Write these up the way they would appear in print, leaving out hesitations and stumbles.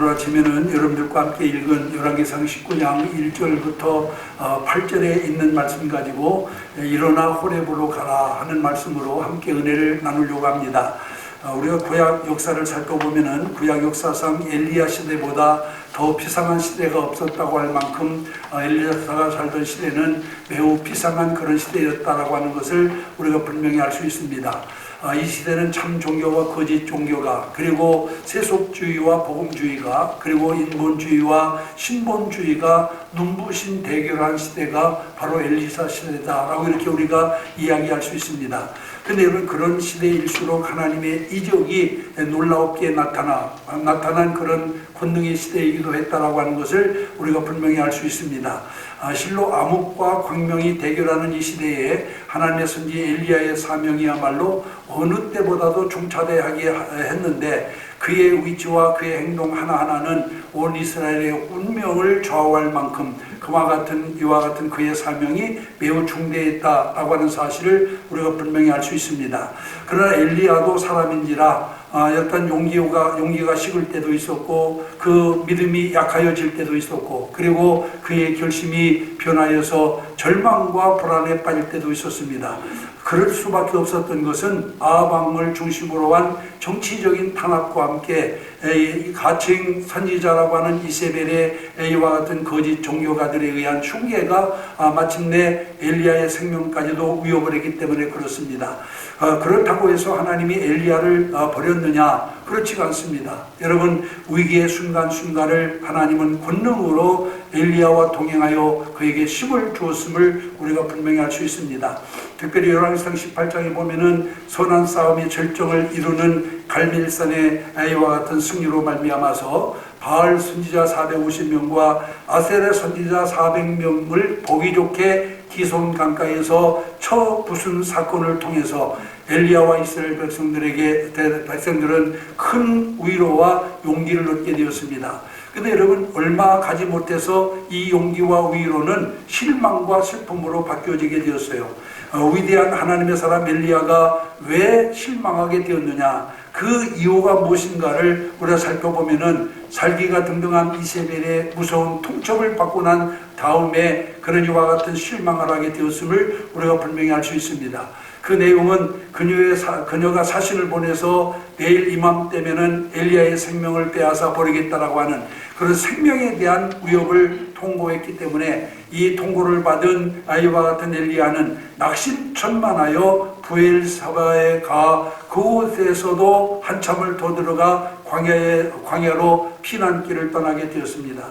오늘 아침에는 여러분들과 함께 읽은 열왕기상 19장 1절부터 8절에 있는 말씀 가지고 일어나 호렙으로 가라 하는 말씀으로 함께 은혜를 나누려고 합니다. 우리가 구약 역사를 살펴보면은 구약 역사상 엘리야 시대보다 더 비상한 시대가 없었다고 할 만큼 엘리야가 살던 시대는 매우 비상한 그런 시대였다라고 하는 것을 우리가 분명히 알 수 있습니다. 이 시대는 참 종교와 거짓 종교가, 그리고 세속주의와 복음주의가, 그리고 인본주의와 신본주의가 눈부신 대결한 시대가 바로 엘리사 시대다라고 이렇게 우리가 이야기할 수 있습니다. 근데 여러분, 그런 시대일수록 하나님의 이적이 놀랍게 나타난 그런 권능의 시대이기도 했다라고 하는 것을 우리가 분명히 알 수 있습니다. 실로 암흑과 광명이 대결하는 이 시대에 하나님의 선지 엘리야의 사명이야말로 어느 때보다도 중차대하게 했는데, 그의 위치와 그의 행동 하나하나는 온 이스라엘의 운명을 좌우할 만큼 이와 같은 그의 사명이 매우 중대했다라고 하는 사실을 우리가 분명히 알 수 있습니다. 그러나 엘리야도 사람인지라 어떤 용기가 식을 때도 있었고, 그 믿음이 약하여질 때도 있었고, 그리고 그의 결심이 변하여서 절망과 불안에 빠질 때도 있었습니다. 그럴 수밖에 없었던 것은 아방을 중심으로 한 정치적인 탄압과 함께 가칭 선지자라고 하는 이세벨의 이와 같은 거짓 종교가들에 의한 흉계가 마침내 엘리야의 생명까지도 위협을 했기 때문에 그렇습니다. 그렇다고 해서 하나님이 엘리야를 버렸느냐? 그렇지가 않습니다. 여러분, 위기의 순간순간을 하나님은 권능으로 엘리야와 동행하여 그에게 힘을 주었음을 우리가 분명히 알 수 있습니다. 특별히 열왕기상 18장에 보면은 선한 싸움의 절정을 이루는 갈멜산의 이와 같은 승리로 말미암아서 바알 선지자 450명과 아세라 선지자 400명을 보기 좋게 기손 강가에서 쳐 부순 사건을 통해서 엘리야와 이스라엘 백성들은 큰 위로와 용기를 얻게 되었습니다. 근데 여러분, 얼마 가지 못해서 이 용기와 위로는 실망과 슬픔으로 바뀌어지게 되었어요. 위대한 하나님의 사람 엘리야가 왜 실망하게 되었느냐, 그 이유가 무엇인가를 우리가 살펴보면은 살기가 등등한 이세벨의 무서운 통첩을 받고 난 다음에 그런 이와 같은 실망을 하게 되었음을 우리가 분명히 알 수 있습니다. 그 내용은 그녀가 사신을 보내서 내일 이맘때면은 엘리야의 생명을 빼앗아 버리겠다라고 하는 그런 생명에 대한 위협을 통보했기 때문에, 이 통고를 받은 아이와 같은 엘리야는 낙심천만하여 부엘사바에 가 그곳에서도 한참을 더 들어가 광야로 피난길을 떠나게 되었습니다.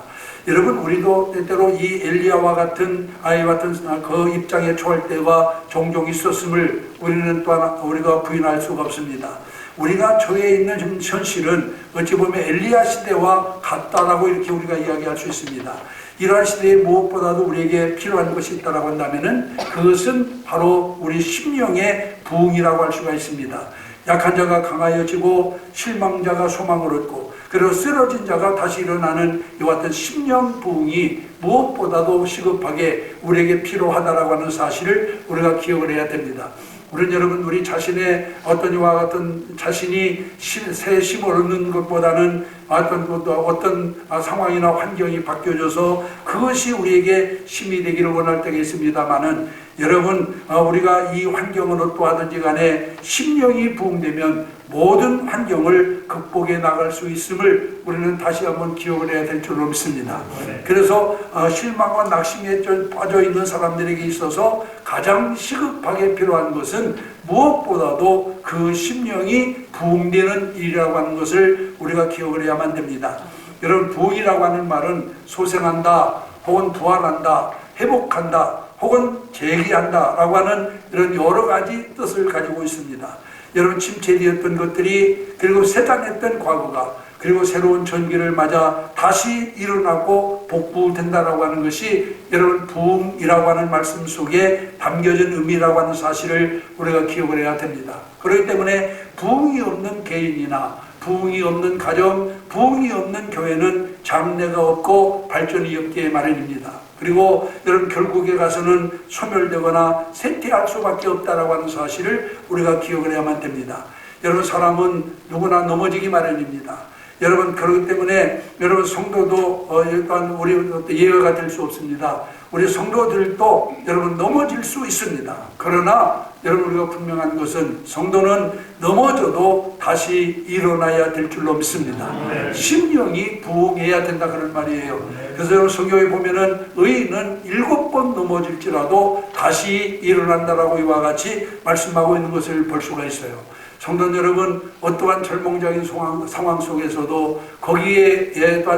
여러분, 우리도 때때로 이 엘리야와 같은 아이와 같은 그 입장에 처할 때가 종종 있었음을 우리가 부인할 수가 없습니다. 우리가 처해 있는 현실은 어찌 보면 엘리야 시대와 같다라고 이렇게 우리가 이야기할 수 있습니다. 이러한 시대에 무엇보다도 우리에게 필요한 것이 있다라고 한다면은 그것은 바로 우리 심령의 부흥이라고 할 수가 있습니다. 약한 자가 강하여지고 실망자가 소망을 얻고, 그리고 쓰러진 자가 다시 일어나는 이와 같은 심령 부흥이 무엇보다도 시급하게 우리에게 필요하다라고 하는 사실을 우리가 기억을 해야 됩니다. 우리는 여러분, 우리 자신의 어떤 이와 같은 자신이 새 힘을 얻는 것보다는 어떤 상황이나 환경이 바뀌어져서 그것이 우리에게 힘이 되기를 원할 때가 있습니다만은, 여러분, 우리가 이 환경을 어떠하든지 간에 심령이 부흥되면 모든 환경을 극복해 나갈 수 있음을 우리는 다시 한번 기억을 해야 될 줄로 믿습니다. 그래서 실망과 낙심에 빠져 있는 사람들에게 있어서 가장 시급하게 필요한 것은 무엇보다도 그 심령이 부흥되는 일이라고 하는 것을 우리가 기억을 해야만 됩니다. 여러분, 부흥이라고 하는 말은 소생한다, 혹은 부활한다, 회복한다, 혹은 재기한다 라고 하는 이런 여러 가지 뜻을 가지고 있습니다. 여러분, 침체되었던 것들이, 그리고 쇠단했던 과거가, 그리고 새로운 전기를 맞아 다시 일어나고 복구된다라고 하는 것이 여러분 부흥이라고 하는 말씀 속에 담겨진 의미라고 하는 사실을 우리가 기억을 해야 됩니다. 그렇기 때문에 부흥이 없는 개인이나 부흥이 없는 가정, 부흥이 없는 교회는 장래가 없고 발전이 없기에 마련입니다. 그리고 여러분, 결국에 가서는 소멸되거나 쇠퇴할 수밖에 없다라고 하는 사실을 우리가 기억을 해야만 됩니다. 여러분, 사람은 누구나 넘어지기 마련입니다. 여러분, 그렇기 때문에 여러분 성도도 일단 우리 예외가 될 수 없습니다. 우리 성도들도 여러분 넘어질 수 있습니다. 그러나 여러분, 우리가 분명한 것은 성도는 넘어져도 다시 일어나야 될 줄로 믿습니다. 심령이 부흥해야 된다 그런 말이에요. 그래서 여러분, 성경에 보면은 의인은 7번 넘어질지라도 다시 일어난다라고 이와 같이 말씀하고 있는 것을 볼 수가 있어요. 성도 여러분, 어떠한 절망적인 상황 속에서도 거기에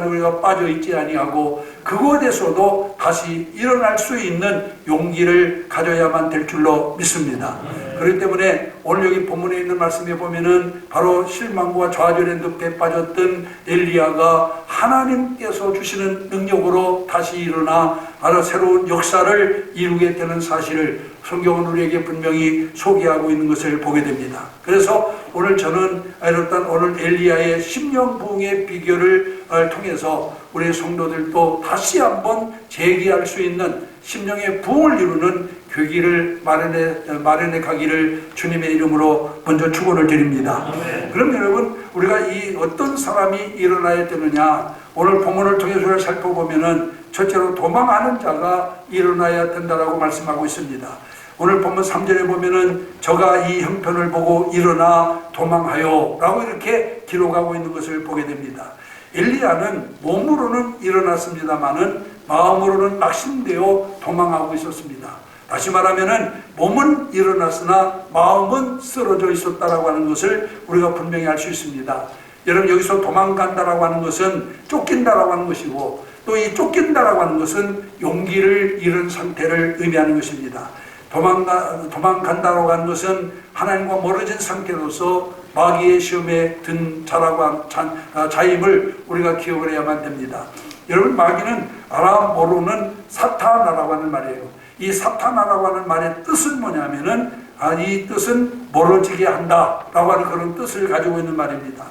우리가 빠져 있지 아니하고 그곳에서도 다시 일어날 수 있는 용기를 가져야만 될 줄로 믿습니다. 그렇기 때문에 오늘 여기 본문에 있는 말씀에 보면은 바로 실망과 좌절의 늪에 빠졌던 엘리야가 하나님께서 주시는 능력으로 다시 일어나 바로 새로운 역사를 이루게 되는 사실을 성경은 우리에게 분명히 소개하고 있는 것을 보게 됩니다. 그래서 오늘 저는 일단 오늘 엘리야의 심령 부흥의 비결을 통해서 우리 성도들도 다시 한번 재기할 수 있는 심령의 부흥을 이루는 교기를 마련해 가기를 주님의 이름으로 먼저 축원을 드립니다. 그럼 여러분, 우리가 이 어떤 사람이 일어나야 되느냐, 오늘 본문을 통해서 살펴보면은 첫째로 도망하는 자가 일어나야 된다라고 말씀하고 있습니다. 오늘 본문 3절에 보면은 저가 이 형편을 보고 일어나 도망하여 라고 이렇게 기록하고 있는 것을 보게 됩니다. 엘리야는 몸으로는 일어났습니다마는 마음으로는 낙심되어 도망하고 있었습니다. 다시 말하면은 몸은 일어났으나 마음은 쓰러져 있었다라고 하는 것을 우리가 분명히 알 수 있습니다. 여러분, 여기서 도망간다라고 하는 것은 쫓긴다라고 하는 것이고, 또 이 쫓긴다라고 하는 것은 용기를 잃은 상태를 의미하는 것입니다. 도망간다라고 하는 것은 하나님과 멀어진 상태로서 마귀의 시험에 든 자임을 우리가 기억을 해야만 됩니다. 여러분, 마귀는 알아 모르는 사탄아라고 하는 말이에요. 이 사탄아라고 하는 말의 뜻은 뭐냐면은, 이 뜻은 멀어지게 한다라고 하는 그런 뜻을 가지고 있는 말입니다.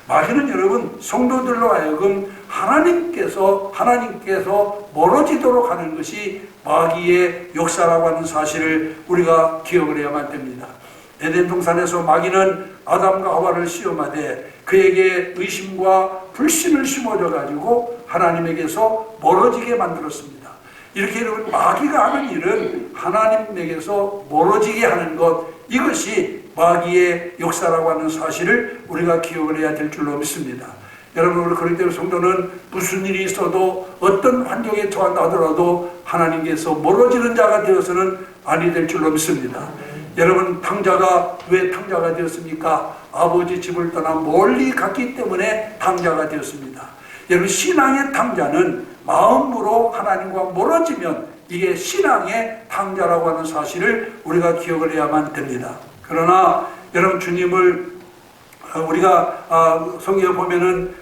마귀는 여러분, 성도들로 하여금 하나님께서 멀어지도록 하는 것이 마귀의 역사라고 하는 사실을 우리가 기억을 해야만 됩니다. 에덴 동산에서 마귀는 아담과 하와를 시험하되 그에게 의심과 불신을 심어줘 가지고 하나님에게서 멀어지게 만들었습니다. 이렇게 여러분, 마귀가 하는 일은 하나님에게서 멀어지게 하는 것, 이것이 마귀의 역사라고 하는 사실을 우리가 기억을 해야 될 줄로 믿습니다. 여러분, 그렇기 때문에 성도는 무슨 일이 있어도 어떤 환경에 처한다 하더라도 하나님께서 멀어지는 자가 되어서는 아니 될 줄로 믿습니다. 여러분, 탕자가 왜 탕자가 되었습니까? 아버지 집을 떠나 멀리 갔기 때문에 탕자가 되었습니다. 여러분, 신앙의 탕자는 마음으로 하나님과 멀어지면 이게 신앙의 탕자라고 하는 사실을 우리가 기억을 해야만 됩니다. 그러나 여러분, 주님을 우리가 성경에 보면은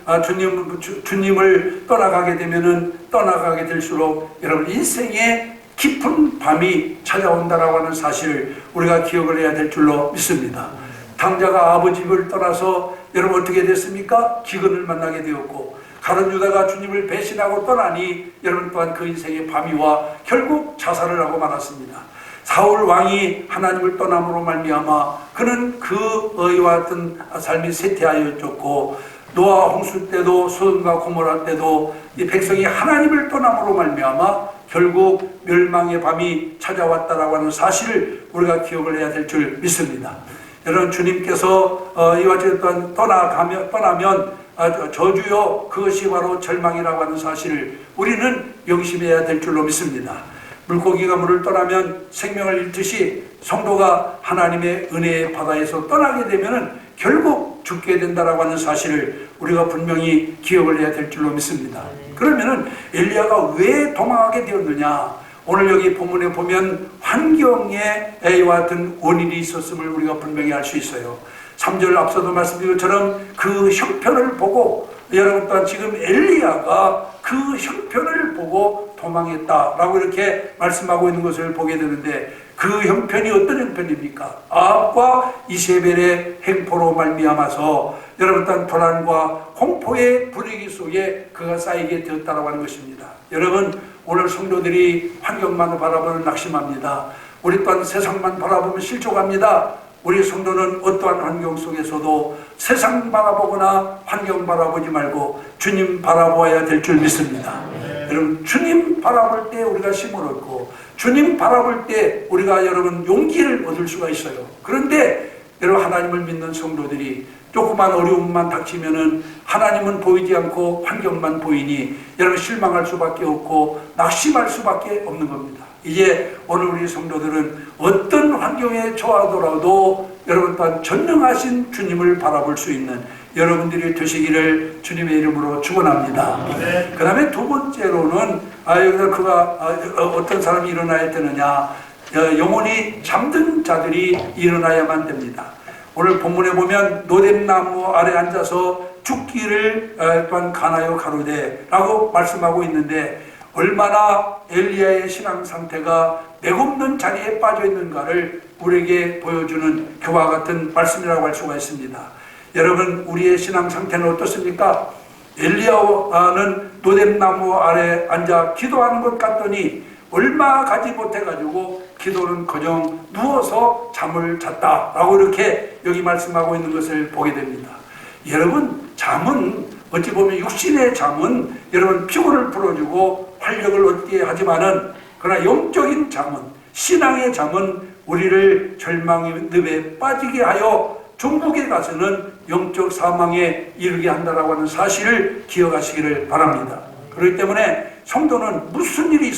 주님을 떠나가게 되면은 떠나가게 될수록 여러분 인생의 깊은 밤이 찾아온다라고 하는 사실을 우리가 기억을 해야 될 줄로 믿습니다. 탕자가 아버지 집을 떠나서 여러분 어떻게 됐습니까? 기근을 만나게 되었고, 가룟 유다가 주님을 배신하고 떠나니 여러분 또한 그 인생의 밤이 와 결국 자살을 하고 말았습니다. 사울 왕이 하나님을 떠남으로 말미암아 그는 그 이와 같은 삶이 쇠퇴하였고, 노아 홍수 때도 소돔과 고모라 때도 이 백성이 하나님을 떠남으로 말미암아 결국 멸망의 밤이 찾아왔다라고 하는 사실을 우리가 기억을 해야 될 줄 믿습니다. 여러분, 주님께서 이와 같이 떠나면 저주요 그것이 바로 절망이라고 하는 사실을 우리는 명심해야 될 줄로 믿습니다. 물고기가 물을 떠나면 생명을 잃듯이 성도가 하나님의 은혜의 바다에서 떠나게 되면은 결국 죽게 된다라고 하는 사실을 우리가 분명히 기억을 해야 될 줄로 믿습니다. 그러면은 엘리야가 왜 도망하게 되었느냐? 오늘 여기 본문에 보면 환경에 이와 같은 원인이 있었음을 우리가 분명히 알 수 있어요. 3절 앞서도 말씀드린 것처럼 그 형편을 보고, 여러분 또한 지금 엘리야가 그 형편을 보고 도망했다라고 이렇게 말씀하고 있는 것을 보게 되는데, 그 형편이 어떤 형편입니까? 아합과 이세벨의 행포로 말미암아서 여러분 또한 불안과 공포의 분위기 속에 그가 쌓이게 되었다고 하는 것입니다. 여러분, 오늘 성도들이 환경만 바라보면 낙심합니다. 우리 또한 세상만 바라보면 실족합니다. 우리 성도는 어떠한 환경 속에서도 세상 바라보거나 환경 바라보지 말고 주님 바라보아야 될 줄 믿습니다. 여러분, 주님 바라볼 때 우리가 힘을 얻고 주님 바라볼 때 우리가 여러분 용기를 얻을 수가 있어요. 그런데 여러분, 하나님을 믿는 성도들이 조그만 어려움만 닥치면은 하나님은 보이지 않고 환경만 보이니 여러분 실망할 수밖에 없고 낙심할 수밖에 없는 겁니다. 이제 오늘 우리 성도들은 어떤 환경에 처하더라도 여러분 또한 전능하신 주님을 바라볼 수 있는 여러분들이 되시기를 주님의 이름으로 축원합니다. 그 다음에 두 번째로는 여기서 그가 어떤 사람이 일어나야 되느냐, 영원히 잠든 자들이 일어나야만 됩니다. 오늘 본문에 보면 노뎀나무 아래 앉아서 죽기를 또한 가나요 가로되 라고 말씀하고 있는데, 얼마나 엘리야의 신앙 상태가 맥없는 자리에 빠져 있는가를 우리에게 보여주는 그와 같은 말씀이라고 할 수가 있습니다. 여러분, 우리의 신앙 상태는 어떻습니까? 엘리야는 노뎀나무 아래 앉아 기도하는 것 같더니 얼마 가지 못해가지고 기도는 그냥 누워서 잠을 잤다라고 이렇게 여기 말씀하고 있는 것을 보게 됩니다. 여러분, 잠은 어찌 보면 육신의 잠은 여러분 피곤을 풀어주고 활력을 얻게 하지만은, 그러나 영적인 잠은, 신앙의 잠은 우리를 절망의 늪에 빠지게 하여 종국에 가서는 영적 사망에 이르게 한다라고 하는 사실을 기억하시기를 바랍니다. 그렇기 때문에 성도는 무슨 일이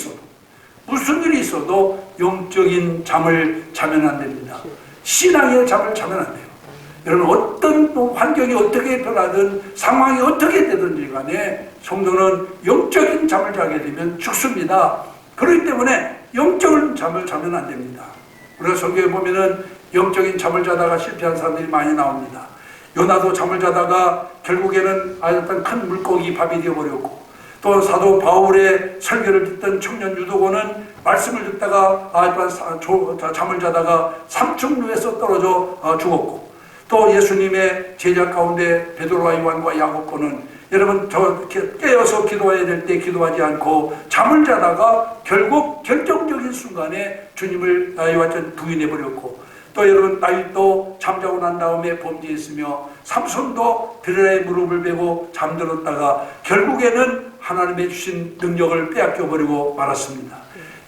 있어도 영적인 잠을 자면 안 됩니다. 신앙의 잠을 자면 안 돼요. 여러분, 어떤 환경이 어떻게 변하든 상황이 어떻게 되든지 간에 성도는 영적인 잠을 자게 되면 죽습니다. 그렇기 때문에 영적인 잠을 자면 안 됩니다. 우리가 성경에 보면은 영적인 잠을 자다가 실패한 사람들이 많이 나옵니다. 요나도 잠을 자다가 결국에는 어떤 큰 물고기 밥이 되어버렸고, 또 사도 바울의 설교를 듣던 청년 유도고는 말씀을 듣다가 잠을 자다가 삼층루에서 떨어져 죽었고, 또 예수님의 제자 가운데 베드로와 요한과 야고보는 여러분 깨어서 기도해야 될 때 기도하지 않고 잠을 자다가 결국 결정적인 순간에 주님을 완전 부인해버렸고, 또 여러분 다윗도 잠자고 난 다음에 범죄했으며 삼손도 들의 무릎을 베고 잠들었다가 결국에는 하나님의 주신 능력을 빼앗겨버리고 말았습니다.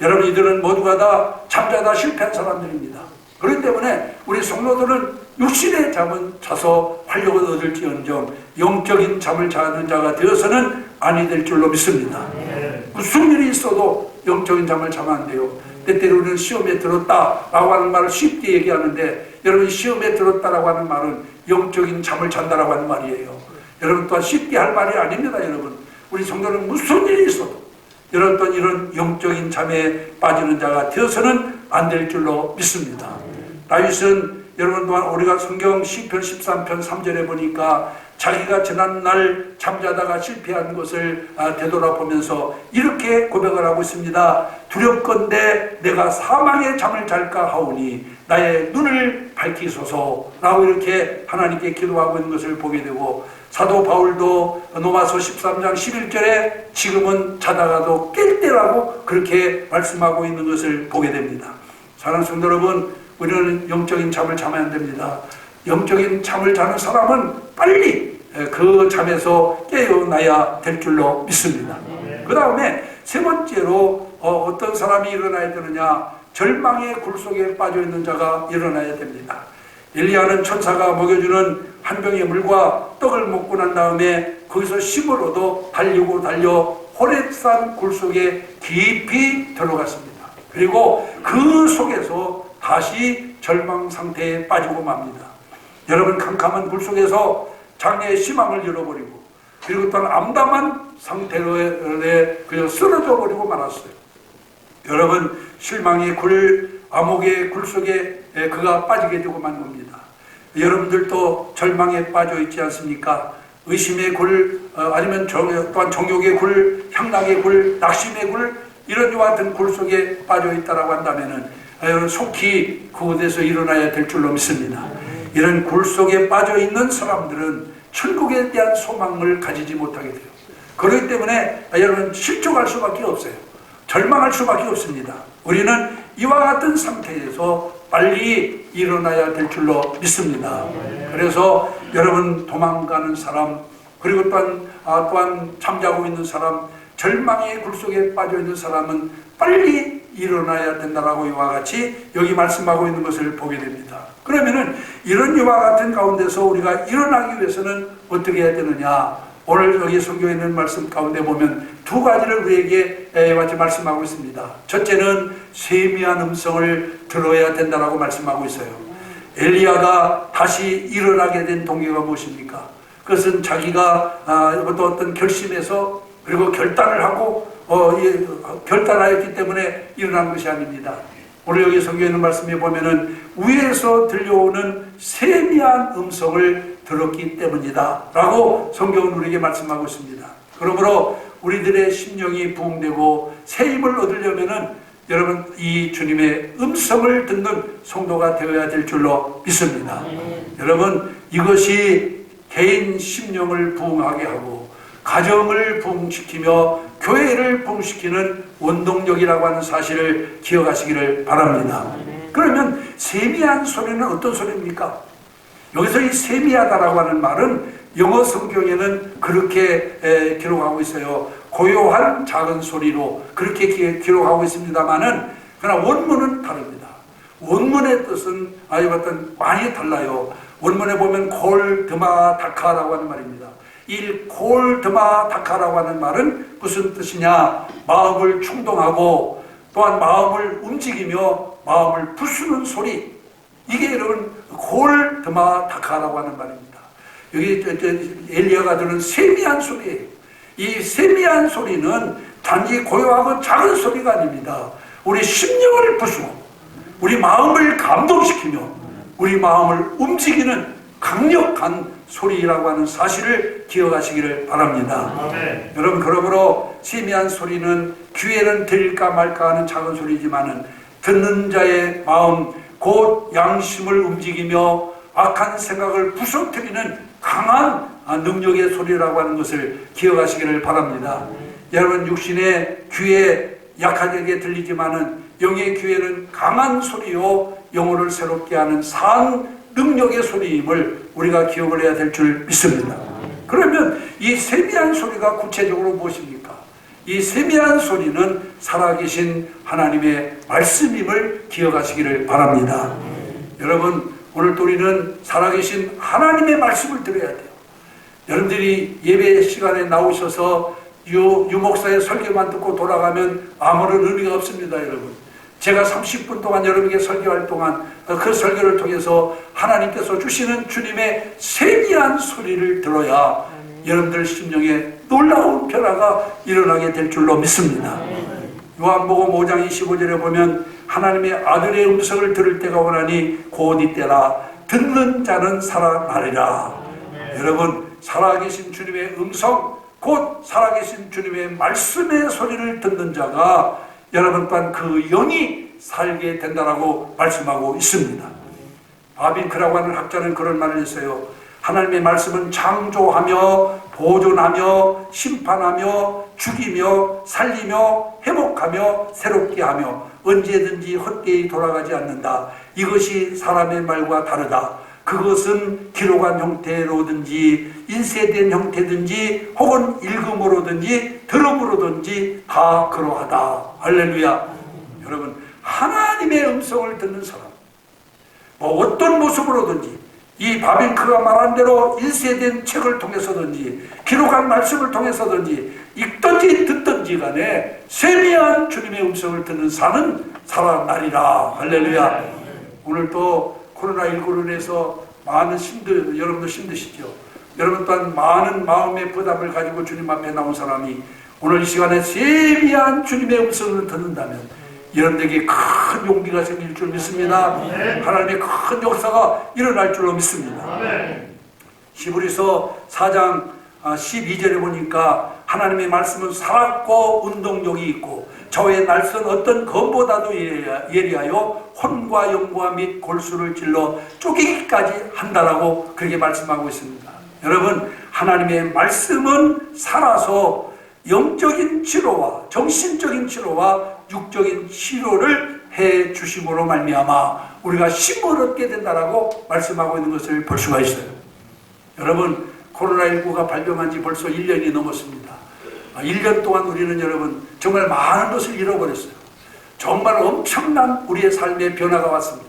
여러분, 이들은 모두가 다 잠자다 실패한 사람들입니다. 그렇기 때문에 우리 성도들은 육신의 잠은 자서 활력을 얻을지언정 영적인 잠을 자는 자가 되어서는 아니 될 줄로 믿습니다. 무슨 일이 있어도 영적인 잠을 자면 안 돼요. 때때로 우리는 시험에 들었다라고 하는 말을 쉽게 얘기하는데, 여러분, 시험에 들었다라고 하는 말은 영적인 잠을 잔다라고 하는 말이에요. 여러분, 또한 쉽게 할 말이 아닙니다. 여러분, 우리 성도는 무슨 일이 있어도 여러분 또한 이런 영적인 잠에 빠지는 자가 되어서는 안 될 줄로 믿습니다. 다윗은 여러분 또한 우리가 성경 시편 13편 3절에 보니까 자기가 지난날 잠자다가 실패한 것을 되돌아보면서 이렇게 고백을 하고 있습니다. 두렵건대 내가 사망의 잠을 잘까 하오니 나의 눈을 밝히소서 라고 이렇게 하나님께 기도하고 있는 것을 보게 되고, 사도 바울도 로마서 13장 11절에 지금은 자다가도 깰 때라고 그렇게 말씀하고 있는 것을 보게 됩니다. 사랑하는 성도 여러분, 우리는 영적인 잠을 자면 안 됩니다. 영적인 잠을 자는 사람은 빨리 그 잠에서 깨어나야 될 줄로 믿습니다. 그 다음에 세 번째로 어떤 사람이 일어나야 되느냐, 절망의 굴 속에 빠져있는 자가 일어나야 됩니다. 엘리야는 천사가 먹여주는 한 병의 물과 떡을 먹고 난 다음에 거기서 힘을 얻어 달려 호렙산 굴 속에 깊이 들어갔습니다. 그리고 그 속에서 다시 절망 상태에 빠지고 맙니다. 여러분, 캄캄한 굴 속에서 장래의 희망을 잃어버리고, 그리고 또한 암담한 상태로 그냥 쓰러져 버리고 말았어요. 여러분, 실망의 굴, 암흑의 굴 속에 그가 빠지게 되고 만 겁니다. 여러분들도 절망에 빠져 있지 않습니까? 의심의 굴, 아니면 또한 정욕의 굴, 향락의 굴, 낙심의 굴, 이런 이와 같은 굴 속에 빠져 있다라고 한다면은 속히 그곳에서 일어나야 될 줄로 믿습니다. 이런 굴 속에 빠져 있는 사람들은 천국에 대한 소망을 가지지 못하게 돼요. 그렇기 때문에 여러분, 실족할 수밖에 없어요. 절망할 수밖에 없습니다. 우리는 이와 같은 상태에서 빨리 일어나야 될 줄로 믿습니다. 그래서 여러분 도망가는 사람, 그리고 또한 잠자고 있는 사람, 절망의 굴 속에 빠져 있는 사람은 빨리 일어나야 된다라고 이와 같이 여기 말씀하고 있는 것을 보게 됩니다. 그러면은 이런 이와 같은 가운데서 우리가 일어나기 위해서는 어떻게 해야 되느냐? 오늘 여기 성경에 있는 말씀 가운데 보면 두 가지를 우리에게 같이 말씀하고 있습니다. 첫째는 세미한 음성을 들어야 된다라고 말씀하고 있어요. 엘리야가 다시 일어나게 된 동기가 무엇입니까? 그것은 자기가 어떤 결심에서 그리고 결단을 하고 결단하였기 때문에 일어난 것이 아닙니다. 오늘 여기 성경에 있는 말씀에 보면은 위에서 들려오는 세미한 음성을 들었기 때문이다 라고 성경은 우리에게 말씀하고 있습니다. 그러므로 우리들의 심령이 부흥되고 새 힘을 얻으려면은 여러분 이 주님의 음성을 듣는 성도가 되어야 될 줄로 믿습니다. 여러분 이것이 개인 심령을 부흥하게 하고 가정을 부흥시키며 교회를 부흥시키는 원동력이라고 하는 사실을 기억하시기를 바랍니다. 그러면 세미한 소리는 어떤 소리입니까? 여기서 이 세미하다라고 하는 말은 영어 성경에는 그렇게 기록하고 있어요. 고요한 작은 소리로 그렇게 기록하고 있습니다만은 그러나 원문은 다릅니다. 원문의 뜻은 많이 달라요. 원문에 보면 콜 드마 다카라고 하는 말입니다. 이 콜 드마 다카라고 하는 말은 무슨 뜻이냐? 마음을 충동하고 또한 마음을 움직이며 마음을 부수는 소리. 이게 여러분 콜 드마 다카라고 하는 말입니다. 여기 엘리야가 들은 세미한 소리예요. 이 세미한 소리는 단지 고요하고 작은 소리가 아닙니다. 우리 심령을 부수고 우리 마음을 감동시키며 우리 마음을 움직이는 강력한 소리라고 하는 사실을 기억하시기를 바랍니다. 아멘. 여러분 그러므로 세미한 소리는 귀에는 들릴까 말까 하는 작은 소리지만은 듣는 자의 마음 곧 양심을 움직이며 악한 생각을 부서뜨리는 강한 능력의 소리라고 하는 것을 기억하시기를 바랍니다. 여러분 육신의 귀에 약하게 들리지만은 영의 귀에는 강한 소리요 영혼을 새롭게 하는 산 능력의 소리임을 우리가 기억을 해야 될 줄 믿습니다. 그러면 이 세미한 소리가 구체적으로 무엇입니까? 이 세미한 소리는 살아계신 하나님의 말씀임을 기억하시기를 바랍니다. 여러분 오늘 또 우리는 살아계신 하나님의 말씀을 들어야 돼요. 여러분들이 예배 시간에 나오셔서 유목사의 설교만 듣고 돌아가면 아무런 의미가 없습니다. 여러분 제가 30분 동안 여러분에게 설교할 동안 그 설교를 통해서 하나님께서 주시는 주님의 세미한 소리를 들어야 여러분들 심령에 놀라운 변화가 일어나게 될 줄로 믿습니다. 요한복음 5장 25절에 보면 하나님의 아들의 음성을 들을 때가 오나니 곧 이때라 듣는 자는 살아나리라. 여러분 살아계신 주님의 음성 곧 살아계신 주님의 말씀의 소리를 듣는 자가 여러분 또한 그 영이 살게 된다라고 말씀하고 있습니다. 바빙크라고 하는 학자는 그런 말을 했어요. 하나님의 말씀은 창조하며 보존하며 심판하며 죽이며 살리며 회복하며 새롭게 하며 언제든지 헛되이 돌아가지 않는다. 이것이 사람의 말과 다르다. 그것은 기록한 형태로든지 인쇄된 형태든지 혹은 읽음으로든지 들음으로든지 다 그러하다. 할렐루야. 여러분 하나님의 음성을 듣는 사람 어떤 모습으로든지 이 바빙크가 말한 대로 인쇄된 책을 통해서든지 기록한 말씀을 통해서든지 읽든지 듣든지 간에 세미한 주님의 음성을 듣는 사는 살아나리라. 할렐루야. 오늘 또 코로나19로 인해서 많은 여러분도 힘드시죠. 여러분 또한 많은 마음의 부담을 가지고 주님 앞에 나온 사람이 오늘 이 시간에 세미한 주님의 음성을 듣는다면 여러분에게 큰 용기가 생길 줄 믿습니다. 하나님의 큰 역사가 일어날 줄로 믿습니다. 히브리서 4장 12절에 보니까 하나님의 말씀은 살았고 운동력이 있고 저의 날선 어떤 검보다도 예리하여 혼과 영과 및 골수를 찔러 쪼개기까지 한다라고 그렇게 말씀하고 있습니다. 여러분 하나님의 말씀은 살아서 영적인 치료와 정신적인 치료와 육적인 치료를 해 주심으로 말미암아 우리가 힘을 얻게 된다라고 말씀하고 있는 것을 볼 수가 있어요. 여러분, 코로나19가 발병한 지 벌써 1년이 넘었습니다. 1년 동안 우리는 여러분 정말 많은 것을 잃어버렸어요. 정말 엄청난 우리의 삶의 변화가 왔습니다.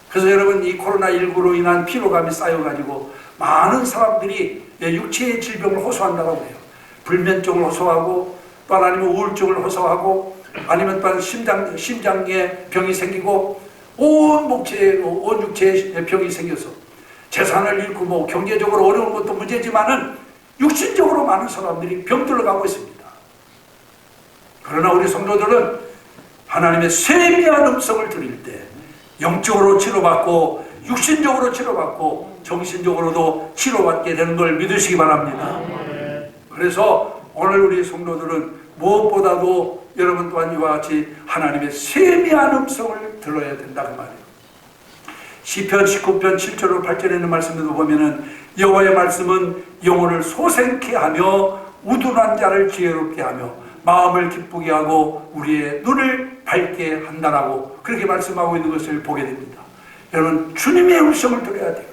그래서 여러분, 이 코로나19로 인한 피로감이 쌓여가지고 많은 사람들이 육체의 질병을 호소한다고 해요. 불면증을 호소하고, 또 아니면 우울증을 호소하고, 아니면 또 심장에 병이 생기고, 온 육체에 병이 생겨서 재산을 잃고 뭐 경제적으로 어려운 것도 문제지만은 육신적으로 많은 사람들이 병들어 가고 있습니다. 그러나 우리 성도들은 하나님의 세미한 음성을 들을 때 영적으로 치료받고 육신적으로 치료받고 정신적으로도 치료받게 되는 걸 믿으시기 바랍니다. 그래서 오늘 우리 성도들은 무엇보다도 여러분 또한 이와 같이 하나님의 세미한 음성을 들어야 된다 그 말이에요. 시편 19편 7절로 8절에 있는 말씀에도 보면은 여호와의 말씀은 영혼을 소생케 하며 우둔한 자를 지혜롭게 하며 마음을 기쁘게 하고 우리의 눈을 밝게 한다라고 그렇게 말씀하고 있는 것을 보게 됩니다. 여러분, 주님의 음성을 들어야 돼요.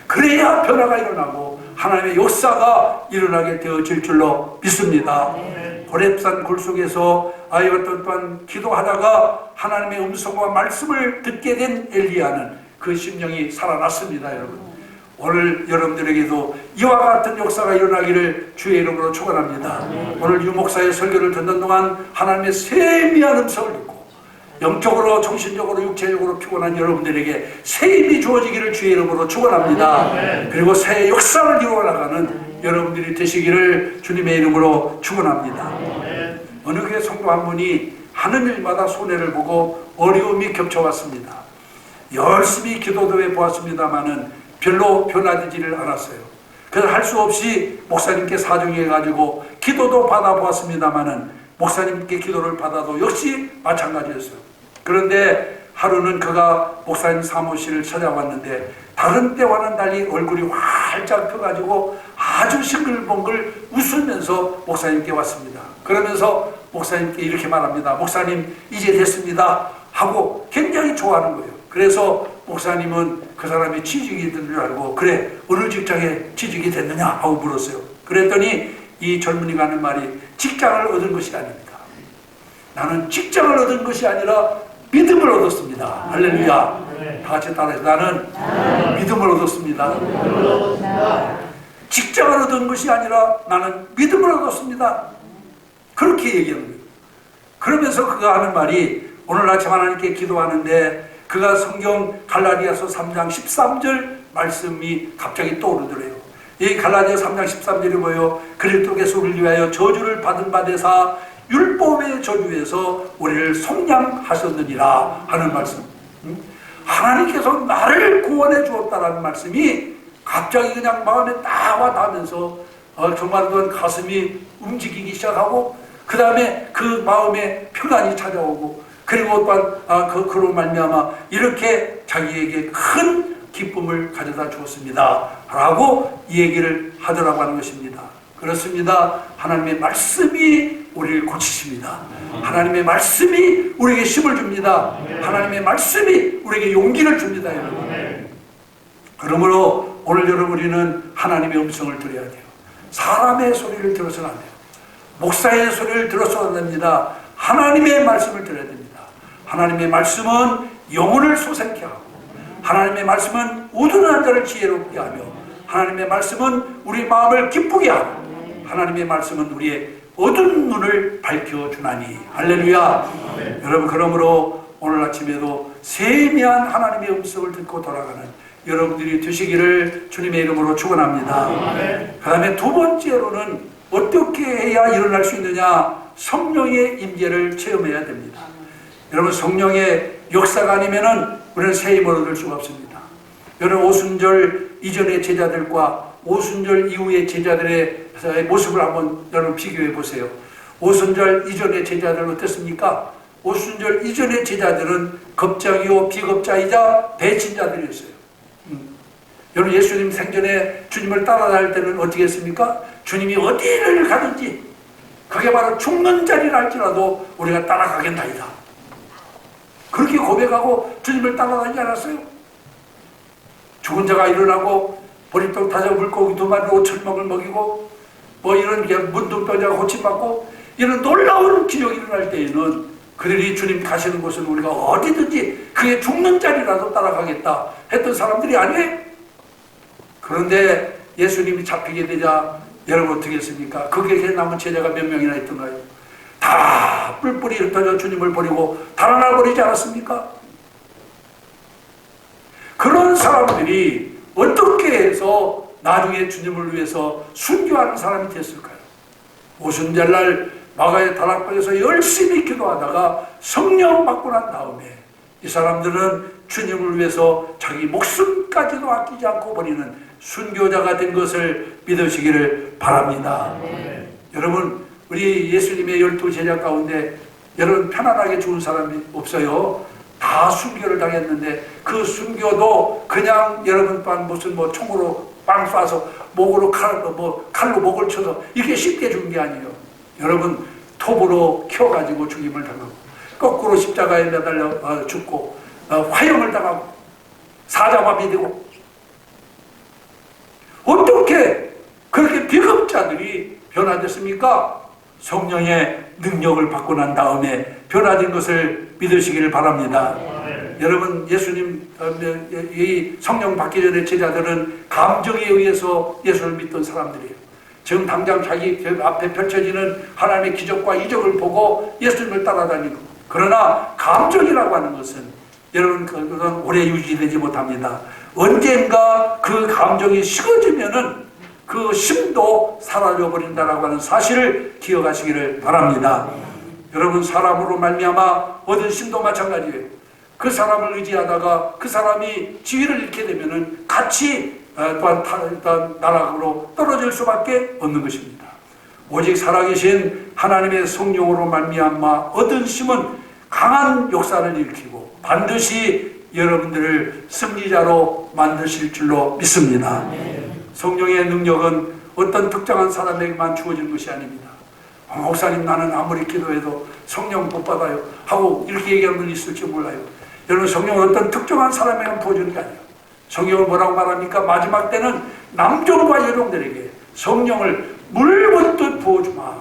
그래야 변화가 일어나고 하나님의 역사가 일어나게 되어질 줄로 믿습니다. 호렙산 굴 속에서 아이와 또한 기도하다가 하나님의 음성과 말씀을 듣게 된 엘리야는 그 심령이 살아났습니다. 여러분, 오늘 여러분들에게도 이와 같은 역사가 일어나기를 주의 이름으로 축원합니다. 오늘 유 목사의 설교를 듣는 동안 하나님의 세미한 음성을 듣고 영적으로 정신적으로 육체적으로 피곤한 여러분들에게 새 힘이 주어지기를 주의 이름으로 축원합니다. 그리고 새 역사를 이루어나가는 여러분들이 되시기를 주님의 이름으로 축원합니다. 어느 교회 성도 한 분이 하는 일마다 손해를 보고 어려움이 겹쳐왔습니다. 열심히 기도도 해보았습니다마는 별로 변화되지를 않았어요. 그래서 할 수 없이 목사님께 사정해가지고 기도도 받아보았습니다마는 목사님께 기도를 받아도 역시 마찬가지였어요. 그런데 하루는 그가 목사님 사무실을 찾아왔는데 다른 때와는 달리 얼굴이 활짝 펴가지고 아주 싱글벙글 웃으면서 목사님께 왔습니다. 그러면서 목사님께 이렇게 말합니다. 목사님, 이제 됐습니다 하고 굉장히 좋아하는 거예요. 그래서 목사님은 그 사람이 취직이 된 줄 알고, 그래, 어느 직장에 취직이 됐느냐 하고 물었어요. 그랬더니 이 젊은이가 하는 말이, 직장을 얻은 것이 아닙니다. 나는 직장을 얻은 것이 아니라 믿음을 얻었습니다. 할렐루야. 다 같이 따라해서, 나는 믿음을 얻었습니다. 직장을 얻은 것이 아니라 나는 믿음을 얻었습니다. 그렇게 얘기하는 거예요. 그러면서 그가 하는 말이, 오늘 아침 하나님께 기도하는데 그가 성경 갈라디아서 3장 13절 말씀이 갑자기 떠오르더래요. 이 갈라디아 3장 13절이 뭐예요? 그리스도께서 우리를 위하여 저주를 받은 바 되사 율법의 저주에서 우리를 속량하셨느니라 하는 말씀. 하나님께서 나를 구원해 주었다라는 말씀이 갑자기 그냥 마음에 딱 와닿으면서 정말 그 가슴이 움직이기 시작하고, 그 다음에 그 마음에 평안이 찾아오고, 그리고 또한 그로 말미암아 이렇게 자기에게 큰 기쁨을 가져다 주었습니다 라고 이 얘기를 하더라고 하는 것입니다. 그렇습니다. 하나님의 말씀이 우리를 고치십니다. 하나님의 말씀이 우리에게 힘을 줍니다. 하나님의 말씀이 우리에게 용기를 줍니다. 여러분, 그러므로 오늘 여러분, 우리는 하나님의 음성을 들어야 돼요. 사람의 소리를 들어서는 안 돼요. 목사의 소리를 들어서는 안 됩니다. 하나님의 말씀을 들어야 됩니다. 하나님의 말씀은 영혼을 소생케 하고, 하나님의 말씀은 우둔한 자를 지혜롭게 하며, 하나님의 말씀은 우리 마음을 기쁘게 하고, 하나님의 말씀은 우리의 어두운 눈을 밝혀주나니. 할렐루야. 여러분, 그러므로 오늘 아침에도 세미한 하나님의 음성을 듣고 돌아가는 여러분들이 되시기를 주님의 이름으로 축원합니다. 그 다음에 두 번째로는 어떻게 해야 일어날 수 있느냐? 성령의 임재를 체험해야 됩니다. 여러분, 성령의 역사가 아니면은 우리는 새 힘을 얻을 수가 없습니다. 여러분, 오순절 이전의 제자들과 오순절 이후의 제자들의 모습을 한번 여러분 비교해 보세요. 오순절 이전의 제자들은 어땠습니까? 오순절 이전의 제자들은 겁자이요 비겁자이자 배신자들이었어요. 여러분, 예수님 생전에 주님을 따라다닐 때는 어떻게 했습니까? 주님이 어디를 가든지 그게 바로 죽는 자리라 할지라도 우리가 따라가겠나이다. 그렇게 고백하고 주님을 따라다니지 않았어요? 죽은 자가 일어나고 보리떡 타자 물고기 2마리 5,000명을 먹이고 뭐 이런 문둥병자가 고침받고 이런 놀라운 기적이 일어날 때에는 그들이 주님 가시는 곳은 우리가 어디든지 그게 죽는 자리라도 따라가겠다 했던 사람들이 아니에요. 그런데 예수님이 잡히게 되자 여러분 어떻게 했습니까? 거기에 남은 제자가 몇 명이나 있던가요? 다 뿔뿔이 흩어져 주님을 버리고 달아나 버리지 않았습니까? 그런 사람들이 어떻게 해서 나중에 주님을 위해서 순교하는 사람이 됐을까요? 오순절날 마가의 다락방에서 열심히 기도하다가 성령 받고 난 다음에 이 사람들은 주님을 위해서 자기 목숨까지도 아끼지 않고 버리는 순교자가 된 것을 믿으시기를 바랍니다. 여러분, 우리 예수님의 12제자 가운데 여러분 편안하게 죽은 사람이 없어요. 다 순교를 당했는데 그 순교도 그냥 여러분 반 무슨 뭐 총으로 빵 쏴서 목으로 칼로 목을 쳐서 이렇게 쉽게 죽은 게 아니에요. 여러분 톱으로 켜가지고 죽임을 당하고 거꾸로 십자가에 매달려 죽고 화형을 당하고 사자마비 되고 어떻게 그렇게 비겁자들이 변화됐습니까? 성령의 능력을 받고 난 다음에 변화된 것을 믿으시기를 바랍니다. 여러분 예수님 이 성령 받기 전에 제자들은 감정에 의해서 예수를 믿던 사람들이에요. 지금 당장 자기 앞에 펼쳐지는 하나님의 기적과 이적을 보고 예수님을 따라다니고 그러나 감정이라고 하는 것은 여러분 그건 오래 유지되지 못합니다. 언젠가 그 감정이 식어지면은 그 심도 사라져 버린다라고 하는 사실을 기억하시기를 바랍니다. 여러분 사람으로 말미암아 얻은 심도 마찬가지예요. 그 사람을 의지하다가 그 사람이 지위를 잃게 되면은 같이 또한 나락으로 떨어질 수밖에 없는 것입니다. 오직 살아계신 하나님의 성령으로 말미암아 얻은 심은 강한 역사를 일으키고 반드시 여러분들을 승리자로 만드실 줄로 믿습니다. 성령의 능력은 어떤 특정한 사람에게만 주어진 것이 아닙니다. 목사님 나는 아무리 기도해도 성령 못 받아요 하고 이렇게 얘기하는 분이 있을지 몰라요. 여러분 성령은 어떤 특정한 사람에게만 부어주는 게 아니에요. 성경을 뭐라고 말합니까? 마지막 때는 남종과 여종들에게 성령을 물 붓듯 부어주마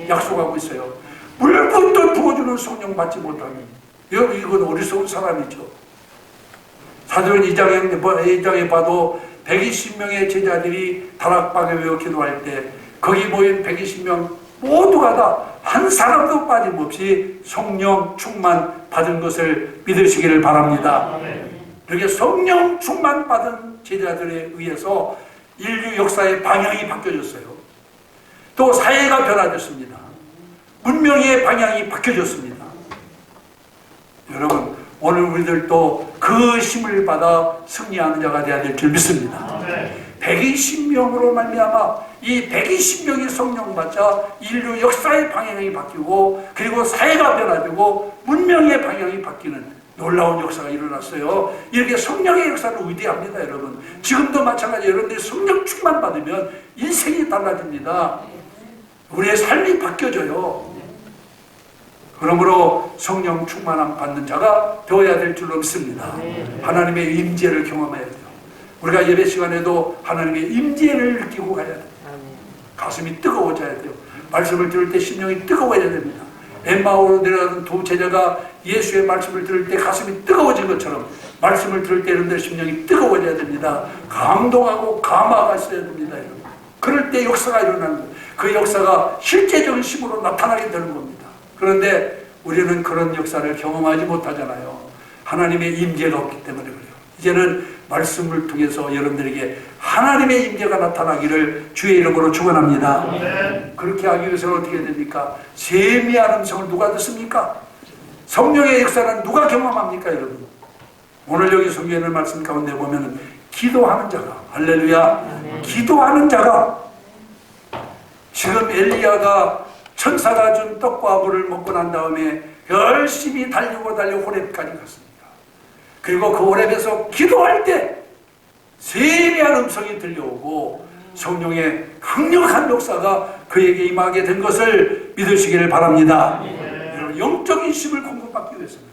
약속하고 있어요. 물 붓듯 부어주는 성령 받지 못하면 여러분 이건 어리석은 사람이죠. 사도행 2장에 봐도 120명의 제자들이 다락방에 모여 기도할 때 거기 모인 120명 모두가 다 한 사람도 빠짐없이 성령 충만 받은 것을 믿으시기를 바랍니다. 이렇게 성령 충만 받은 제자들에 의해서 인류 역사의 방향이 바뀌어졌어요. 또 사회가 변화됐습니다. 문명의 방향이 바뀌어졌습니다. 여러분 오늘 우리들도 그 힘을 받아 승리하는 자가 되어야 될 줄 믿습니다. 120명으로 말미암아 이 120명이 성령 받자 인류 역사의 방향이 바뀌고 그리고 사회가 변화되고 문명의 방향이 바뀌는 놀라운 역사가 일어났어요. 이렇게 성령의 역사는 위대합니다. 여러분 지금도 마찬가지. 여러분들이 성령 충만 받으면 인생이 달라집니다. 우리의 삶이 바뀌어져요. 그러므로 성령 충만함 받는 자가 되어야 될 줄로 믿습니다. 하나님의 임재를 경험해야 돼요. 우리가 예배 시간에도 하나님의 임재를 느끼고 가야 돼요. 가슴이 뜨거워져야 돼요. 말씀을 들을 때 심령이 뜨거워야 됩니다. 엠마오로 내려가는 두 제자가 예수의 말씀을 들을 때 가슴이 뜨거워진 것처럼 말씀을 들을 때 여러분들 심령이 뜨거워져야 됩니다. 감동하고 감화가 있어야 됩니다. 여러분. 그럴 때 역사가 일어나는 거예요. 그 역사가 실제적인 힘으로 나타나게 되는 겁니다. 그런데 우리는 그런 역사를 경험하지 못하잖아요. 하나님의 임재가 없기 때문에 그래요. 이제는 말씀을 통해서 여러분들에게 하나님의 임재가 나타나기를 주의 이름으로 축원합니다. 그렇게 하기 위해서는 어떻게 됩니까? 세미한 음성을 누가 듣습니까? 성령의 역사는 누가 경험합니까, 여러분? 오늘 여기 성경의 말씀 가운데 보면은 기도하는 자가, 할렐루야, 기도하는 자가, 지금 엘리야가 천사가 준 떡과 물을 먹고 난 다음에 열심히 달려 호렙까지 갔습니다. 그리고 그 호렙에서 기도할 때 세미한 음성이 들려오고 성령의 강력한 역사가 그에게 임하게 된 것을 믿으시기를 바랍니다. 영적인 힘을 공급받기 위해서는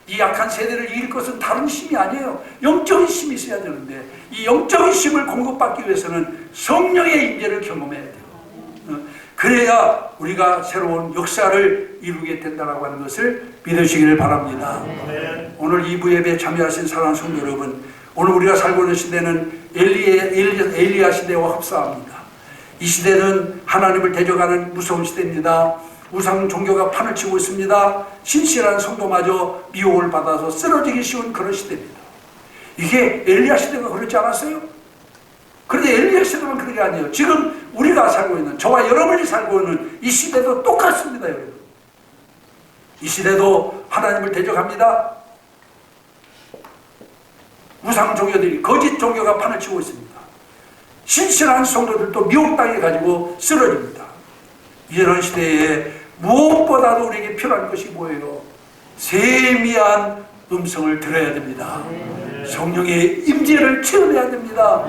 이 약한 세대를 이길 것은 다른 힘이 아니에요. 영적인 힘이 있어야 되는데 이 영적인 힘을 공급받기 위해서는 성령의 임재를 경험해야 돼요. 그래야 우리가 새로운 역사를 이루게 된다고 하는 것을 믿으시기를 바랍니다. 오늘 2부 예배에 참여하신 사랑하는 성도 여러분, 오늘 우리가 살고 있는 시대는 엘리야 시대와 흡사합니다. 이 시대는 하나님을 대적하는 무서운 시대입니다. 우상 종교가 판을 치고 있습니다. 신실한 성도마저 미혹을 받아서 쓰러지기 쉬운 그런 시대입니다. 이게 엘리야 시대가 그렇지 않았어요? 그런데 엘리야 시대만 그런 게 아니에요. 지금 우리가 살고 있는, 저와 여러분이 살고 있는 이 시대도 똑같습니다, 여러분. 이 시대도 하나님을 대적합니다. 우상 종교들이, 거짓 종교가 판을 치고 있습니다. 신실한 성도들도 미혹당해 가지고 쓰러집니다. 이런 시대에 무엇보다도 우리에게 필요한 것이 뭐예요? 세미한 음성을 들어야 됩니다. 성령의 임재를 체험해야 됩니다.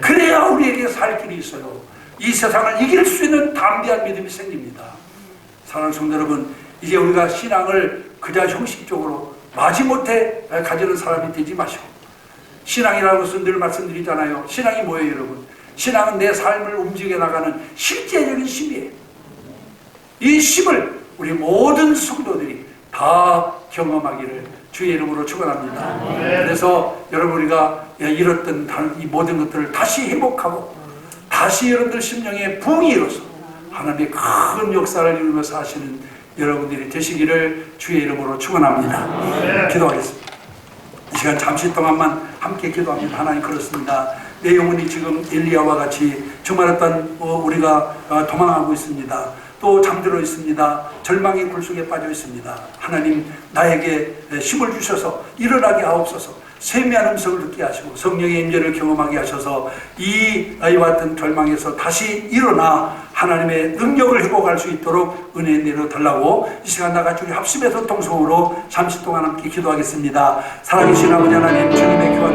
그래야 우리에게 살 길이 있어요. 이 세상을 이길 수 있는 담대한 믿음이 생깁니다. 사랑하는 성도 여러분, 이제 우리가 신앙을 그저 형식적으로 마지못해 가지는 사람이 되지 마시고, 신앙이라는 것은 늘 말씀드리잖아요. 신앙이 뭐예요, 여러분? 신앙은 내 삶을 움직여 나가는 실제적인 힘이에요. 이 힘을 우리 모든 성도들이 다 경험하기를 주의 이름으로 축원합니다. 그래서 여러분, 우리가 잃었던 이 모든 것들을 다시 회복하고 다시 여러분들 심령에 부흥이 일어서 하나님의 큰 역사를 이루면서 하시는 여러분들이 되시기를 주의 이름으로 축원합니다. 기도하겠습니다. 이 시간 잠시 동안만 함께 기도합니다. 하나님, 그렇습니다. 내 영혼이 지금 엘리야와 같이 정말 어떤 우리가 도망하고 있습니다. 또 잠들어 있습니다. 절망의 굴속에 빠져 있습니다. 하나님, 나에게 힘을 주셔서 일어나게 하옵소서. 세미한 음성을 듣게 하시고 성령의 임재를 경험하게 하셔서 이 아이와 같은 절망에서 다시 일어나 하나님의 능력을 회복할 수 있도록 은혜 내려달라고 이 시간 나같이 우리 합심해서 통성으로 잠시 동안 함께 기도하겠습니다. 살아계신 아버지 하나님, 주님의 교환